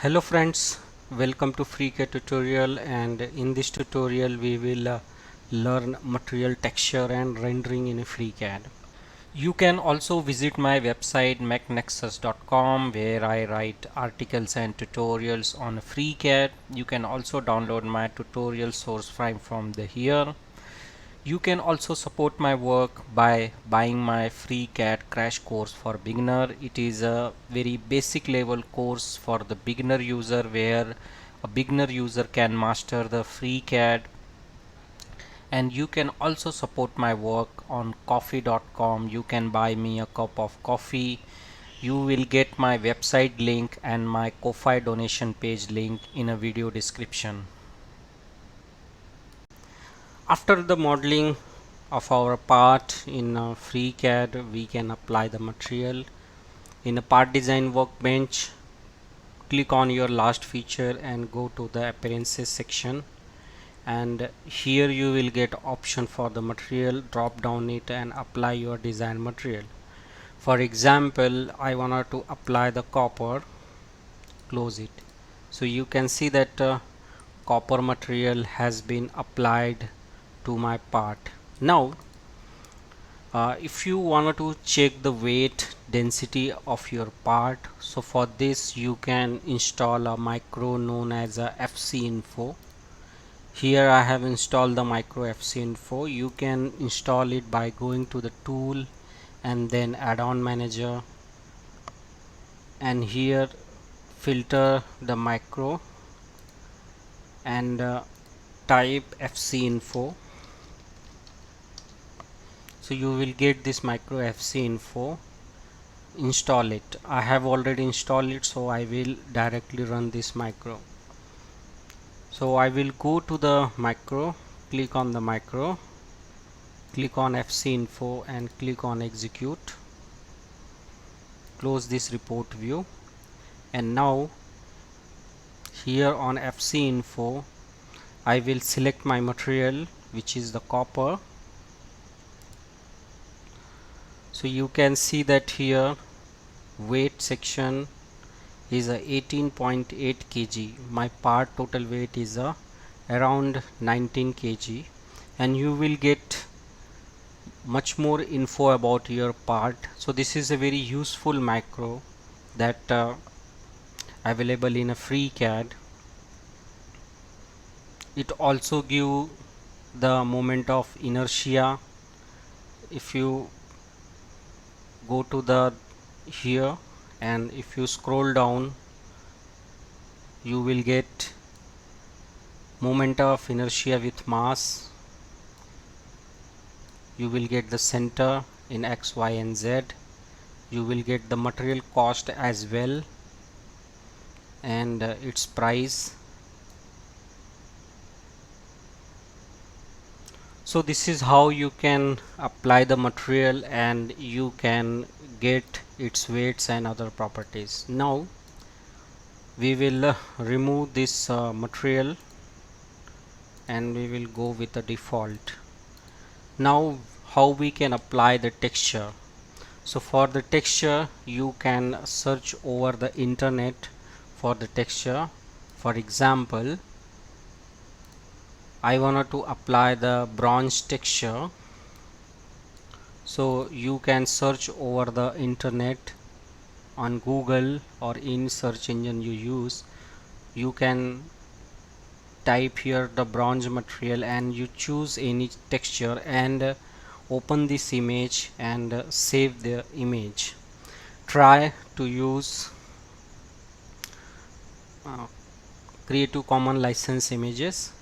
Hello friends, welcome to FreeCAD tutorial, and in this tutorial we will learn material texture and rendering in a FreeCAD. You can also visit my website mechnexus.com where I write articles and tutorials on FreeCAD. You can also download my tutorial source file from here. You can also support my work by buying my free CAD crash course for beginner. It is a very basic level course for the beginner user where a beginner user can master the free CAD. And you can also support my work on coffee.com. You can buy me a cup of coffee. You will get my website link and my Ko-Fi donation page link in a video description. After the modeling of our part in FreeCAD, we can apply the material. In a part design workbench, click on your last feature and go to the appearances section, and here you will get option for the material. Drop down it and apply your design material. For example, I wanted to apply the copper. Close it. So you can see that copper material has been applied to my part. Now if you want to check the weight density of your part, so for this you can install a micro known as a FC info. Here I have installed the micro FC info. You can install it by going to the tool and then add-on manager, and here filter the micro and type FC info. So you will get this micro FC info. Install it. I have already installed it, so I will directly run this micro. So I will go to the micro, click on the micro, click on FC info and click on execute. Close this report view, and now here on FC info I will select my material, which is the copper. So you can see that here weight section is a 18.8 kg. My part total weight is around 19 kg, and you will get much more info about your part. So this is a very useful macro that available in a FreeCAD. It also give the moment of inertia. If you go to the here and if you scroll down, you will get moment of inertia with mass. You will get the center in X, Y and Z. You will get the material cost as well, and its price. So this is how you can apply the material and you can get its weights and other properties. Now we will remove this material and we will go with the default. Now how we can apply the texture? So for the texture you can search over the internet for the texture. For example, I wanted to apply the bronze texture, so you can search over the internet on Google or in search engine you use. You can type here the bronze material and you choose any texture and open this image and save the image. Try to use Creative Commons license images,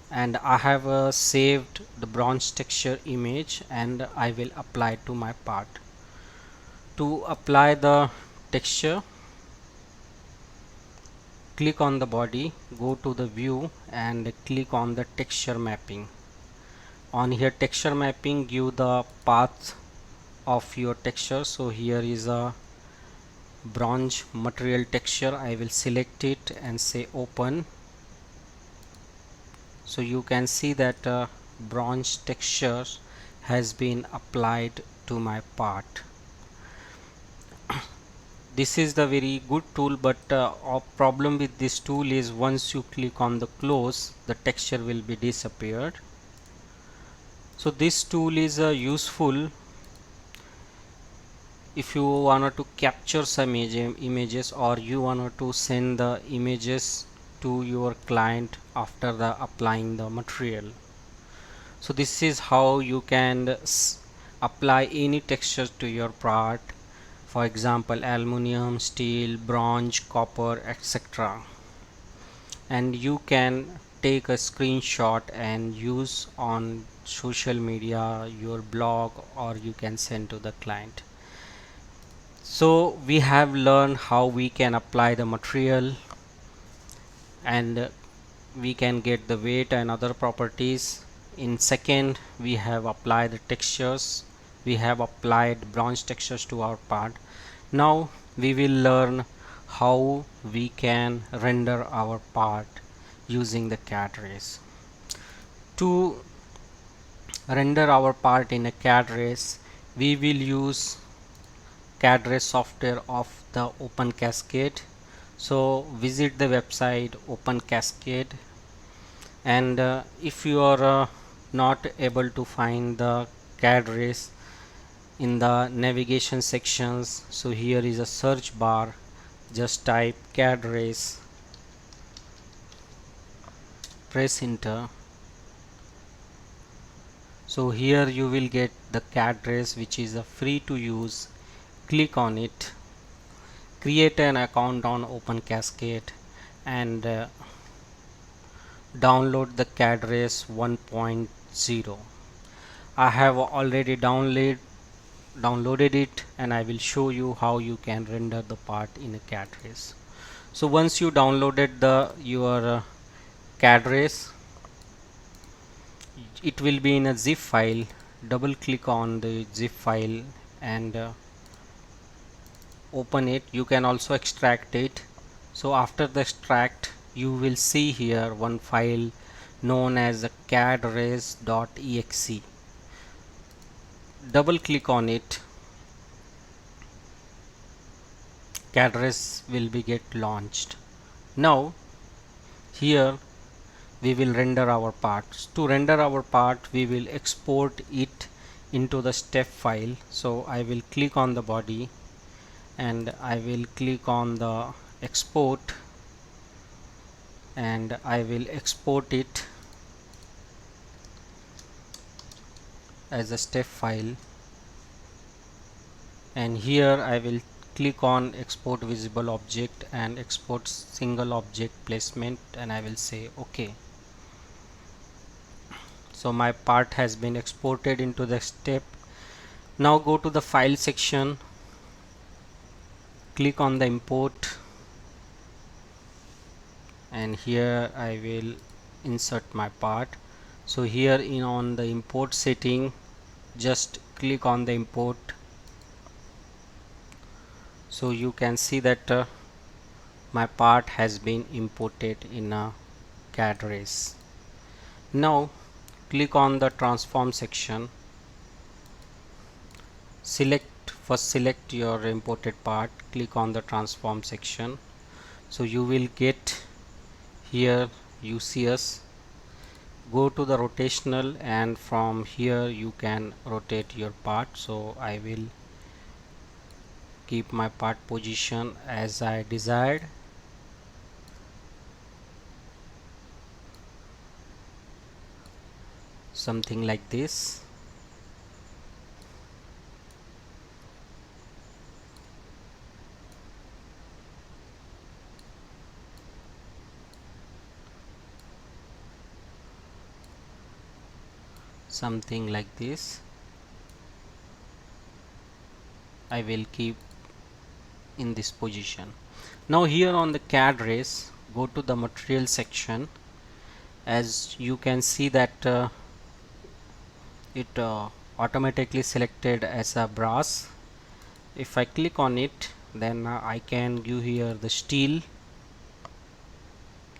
and I have saved the bronze texture image and I will apply to my part. To apply the texture, click on the body, go to the view and click on the texture mapping. On here texture mapping, give the path of your texture. So here is a bronze material texture. I will select it and say open. So you can see that bronze texture has been applied to my part. This is the very good tool, but a problem with this tool is once you click on the close, the texture will be disappeared. So this tool is useful if you wanted to capture some images, or you wanted to send the images to your client after the applying the material. So this is how you can apply any textures to your part, for example aluminum, steel, bronze, copper, etc. And you can take a screenshot and use on social media, your blog, or you can send to the client. So we have learned how we can apply the material, and we can get the weight and other properties. In second, we have applied the textures, we have applied bronze textures to our part. Now we will learn how we can render our part using the CAD rays. To render our part in a CAD rays, we will use CAD ray software of the Open Cascade. So visit the website Open Cascade, and if you are not able to find the CAD rays in the navigation sections, so here is a search bar, just type CAD rays, press enter. So here you will get the CAD rays, which is a free to use. Click on it, create an account on Open Cascade, and download the CAD rays 1.0. I have already downloaded it, and I will show you how you can render the part in a CAD rays. So once you downloaded your CAD rays, it will be in a zip file. Double click on the zip file and open it. You can also extract it. So after the extract, you will see here one file known as the cadrays.exe. Double click on it. CAD rays will be get launched. Now here we will render our parts. To render our part, we will export it into the step file. So I will click on the body and I will click on the export, and I will export it as a step file, and here I will click on export visible object and export single object placement, and I will say OK. So my part has been exported into the step. Now go to the file section, click on the import, and here I will insert my part. So here on the import setting, just click on the import. So you can see that my part has been imported in a CAD rays. Now click on the transform section, select your imported part, click on the transform section. So you will get here UCS. Go to the rotational, and from here you can rotate your part. So I will keep my part position as I desired. Something like this. Something like this. I will keep in this position. Now here on the CAD rays, go to the material section. As you can see that it automatically selected as a brass. If I click on it, then I can give here the steel.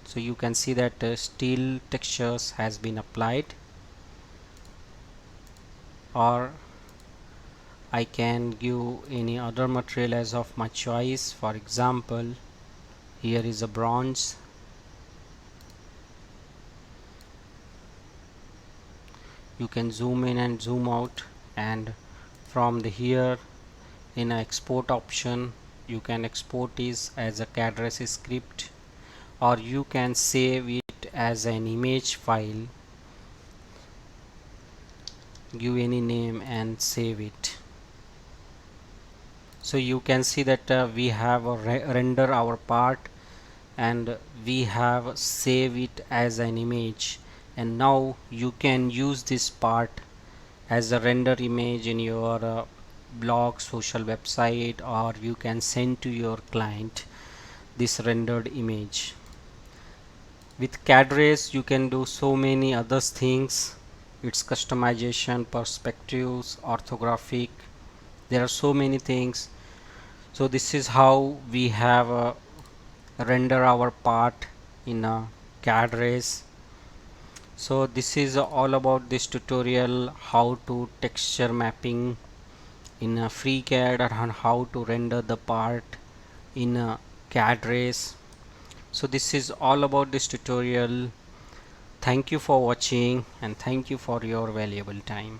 So you can see that steel textures has been applied, or I can give any other material as of my choice. For example, here is a bronze. You can zoom in and zoom out, and from the here in a export option you can export it as a CAD script, or you can save it as an image file, give any name and save it. So you can see that we have render our part, and we have save it as an image, and now you can use this part as a render image in your blog, social website, or you can send to your client this rendered image. With CAD rays you can do so many other things. Its customization, perspectives, orthographic, there are so many things. So this is how we have render our part in a CAD rays. So this is all about this tutorial, how to texture mapping in a FreeCAD, and how to render the part in a CAD rays. So this is all about this tutorial. Thank you for watching, and thank you for your valuable time.